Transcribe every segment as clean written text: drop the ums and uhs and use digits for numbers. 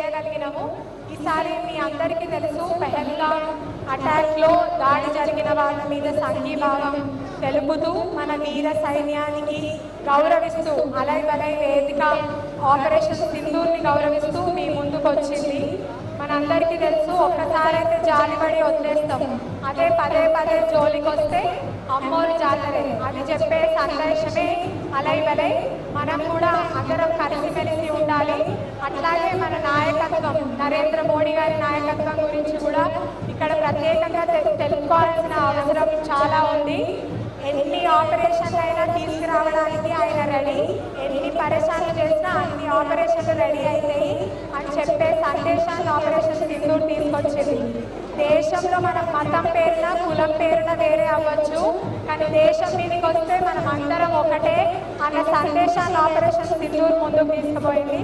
చేయగలిగినాము. ఈసారి మీ అందరికీ తెలుసు, పెహల్గాం అటాక్లో దాడి జరిగిన వాళ్ళ మీద సంఘీభావం తెలుపుతూ మన వీర సైన్యానికి గౌరవిస్తూ అలై బలై వేదిక ఆపరేషన్ సింధూర్ని గౌరవిస్తూ మీ ముందుకు వచ్చింది. మనందరికీ తెలుసు, ఒక్కసారైతే జాలిపడి వదిలేస్తాం, అదే పదే పదే జోలికి వస్తే అమ్మోరు జాతరే అది చెప్పే సందేశమే అలై బలై. మనం కూడా అందరం కలిసిమెలిసి ఉండాలి. అట్లాగే మన నాయకత్వం, నరేంద్ర మోడీ గారి నాయకత్వం గురించి కూడా ఇక్కడ ప్రత్యేకంగా తెలుసుకోవాల్సిన అవసరం చాలా ఉంది. ఎన్ని ఆపరేషన్లు అయినా తీసుకురావడానికి ఆయన రెడీ, ఎన్ని పరేషాన్లు చేసినా అన్ని ఆపరేషన్లు రెడీ అవుతాయి అని చెప్పే సందేశాన్ని ఆపరేషన్ సింధూర్ తీసుకొచ్చింది. దేశంలో మనం మతం పేరున కులం పేరున వేరే అవ్వచ్చు, కానీ దేశం మీదకి వస్తే మనం అందరం ఒకటే అన్న సందేశాన్ని ఆపరేషన్ సింధూర్ ముందుకు తీసుకుపోయింది.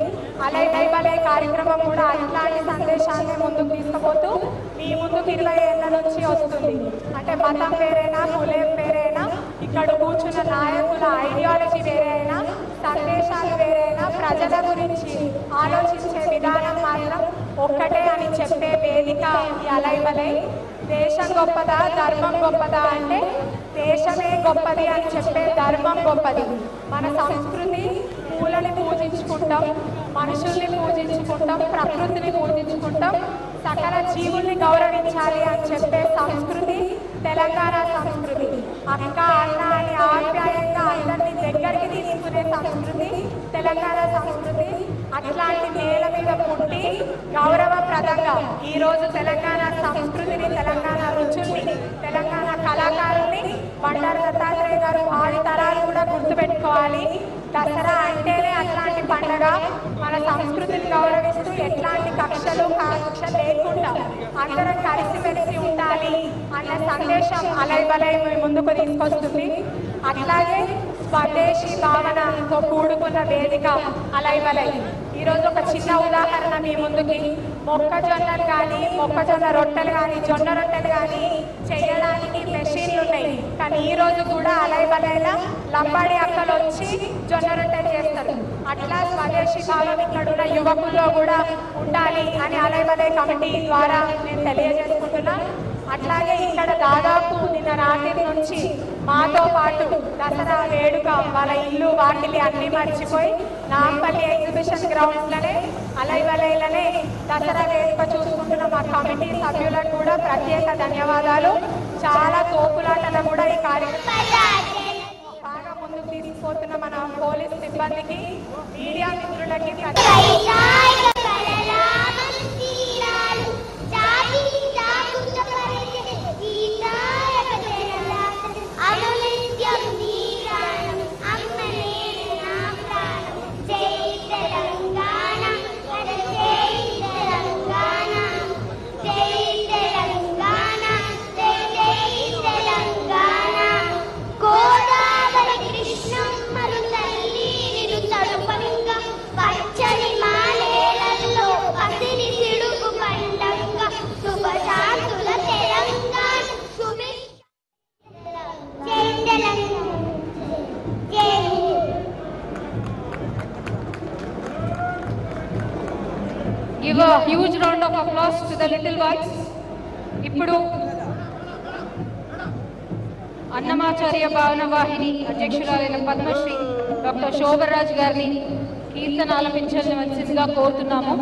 అలై బలై కార్యక్రమం కూడా అట్లాంటి సందేశాన్ని ముందుకు తీసుకుపోతూ మీ ముందుకు 20 ఏళ్ళ నుంచి వస్తుంది. అంటే మతం వేరైనా కులం వేరైనా, ఇక్కడ కూర్చున్న నాయకుల ఐడియాలజీ వేరైనా, సందేశాలు వేరైనా, ప్రజల గురించి ఆలోచించే విధానం మాత్రం ఒక్కటే అని చెప్పే వేదిక ఈ అలై బలై. దేశం గొప్పదా ధర్మం గొప్పదా అంటే దేశమే గొప్పది అని చెప్పే ధర్మం గొప్పది. మన సంస్కృతి పూలని పూజించుకుంటాం, మనుషుల్ని పూజించుకుంటాం, ప్రకృతిని పూజించుకుంటాం, సకల జీవుల్ని గౌరవించాలి అని చెప్పే సంస్కృతి తెలంగాణ సంస్కృతి. అక్క అన్న అని ఆప్యాయంగా అందరినీ దగ్గరికి తీసుకునే సంస్కృతి తెలంగాణ సంస్కృతి. అట్లాంటి నేల మీద పుట్టి గౌరవప్రదంగా ఈరోజు తెలంగాణ సంస్కృతిని, తెలంగాణ రుచుల్ని, తెలంగాణ కళాకారుల్ని బండారు దత్తాత్రేయ గారు ఆడి తరాలు కూడా గుర్తుపెట్టుకోవాలి. దసరా అంటేనే అట్లాంటి పండగ. మన సంస్కృతిని గౌరవిస్తూ ఎట్లాంటి కక్షలు లేకుండా అందరం కలిసిమెలిసి ఉండాలి అన్న సందేశం అలై బలై ముందుకు తీసుకొస్తుంది. అట్లాగే స్వదేశీ భావనతో కూడుకున్న వేదిక అలై బలై. ఈరోజు ఒక చిన్న ఉదాహరణ మీ ముందుకి, మొక్కజొన్నలు కానీ, మొక్కజొన్న రొట్టెలు కానీ, జొన్న రొట్టెలు కానీ చేయడానికి మెషిన్లు ఉన్నాయి. కానీ ఈరోజు కూడా అలై బలైలా లంబాడి అక్కలు వచ్చి జొన్న రొట్టెలు చేస్తారు. అట్లా స్వదేశీ భావం ఇక్కడ ఉన్న యువకుల్లో కూడా ఉండాలి అని అలై బలై కమిటీ ద్వారా నేను తెలియజేసుకుంటున్నా. అట్లాగే ఇక్కడ దాదాపు నిన్న రాత్రి నుంచి మాతో పాటు దసరా వేడుక వాళ్ళ ఇల్లు వాకిలి అన్ని మర్చిపోయి నాంపల్లి ఎగ్జిబిషన్ గ్రౌండ్స్లోనే అలై బలైలనే దసరా వేడుక చూసుకుంటున్న మా కమిటీ సభ్యులకు కూడా ప్రత్యేక ధన్యవాదాలు. చాలా తోపులాటలు కూడా ఈ కార్యక్రమం బాగా ముందుకు తీసుకుపోతున్న మన పోలీస్ సిబ్బందికి, మీడియా మిత్రులకి Give a huge round of applause to the little ones. ఇప్పుడు అన్నమాచార్య భావన వాహిని అధ్యక్షురాలైన పద్మశ్రీ డాక్టర్ శోభరాజ్ గారిని కీర్తన ఆలపించవలసిందిగా కోరుతున్నాము.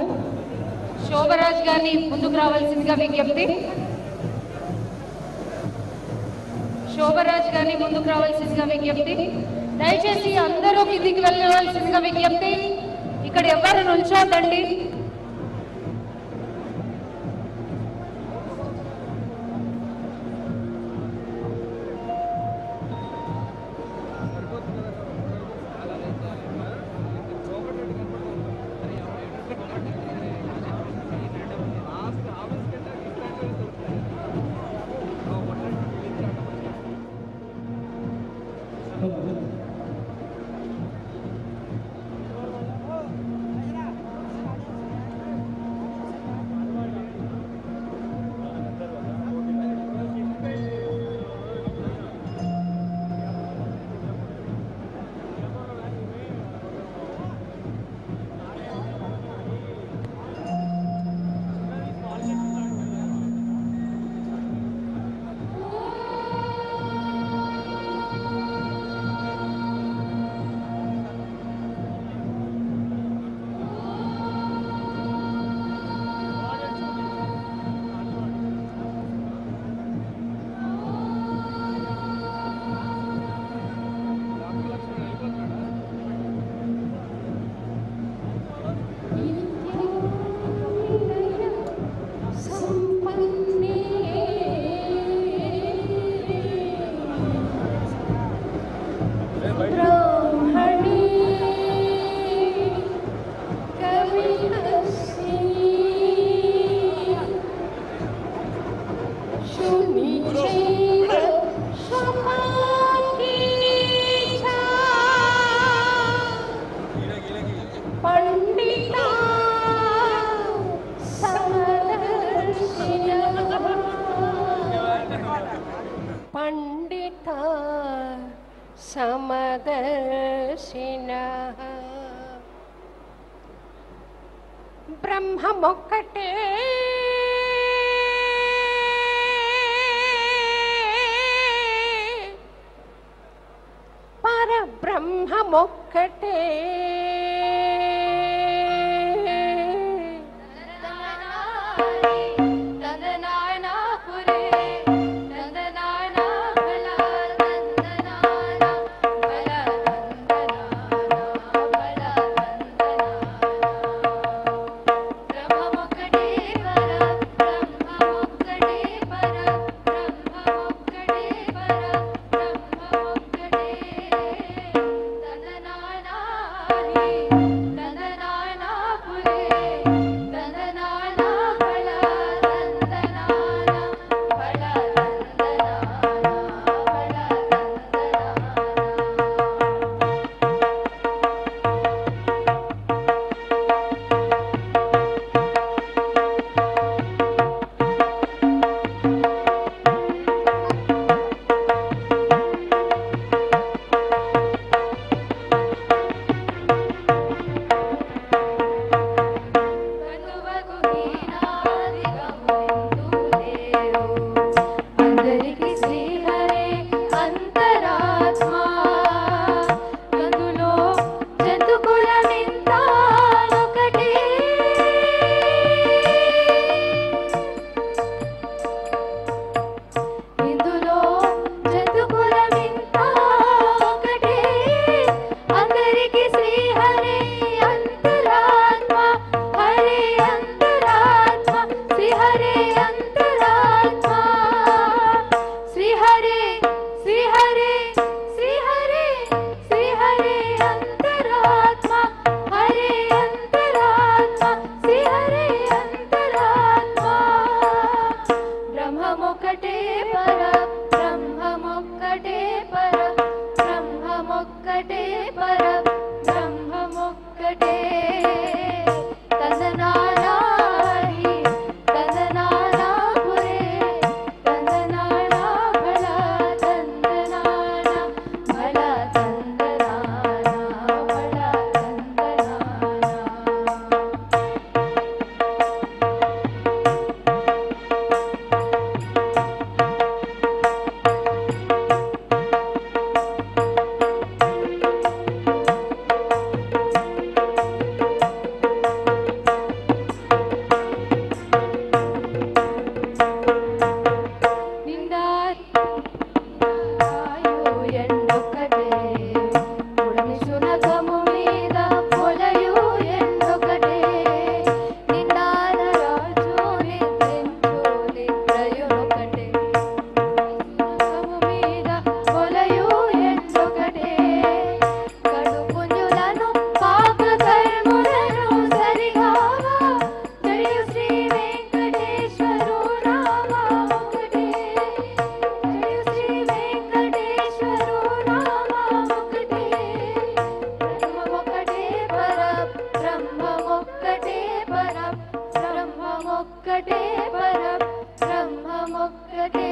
శోభరాజ్ గారిని ముందుకు రావాల్సిందిగా విజ్ఞప్తి. శోభరాజ్ గారిని ముందుకు రావాల్సిందిగా విజ్ఞప్తి. దయచేసి అందరూ కిందికి వెళ్ళవలసిందిగా విజ్ఞప్తి. ఇక్కడ ఎవరు నుంచోదండి. బ్రహ్మమొక్కటే పరబ్రహ్మమొక్కటే ఒక్కటే పరబ్రహ్మమొక్కటే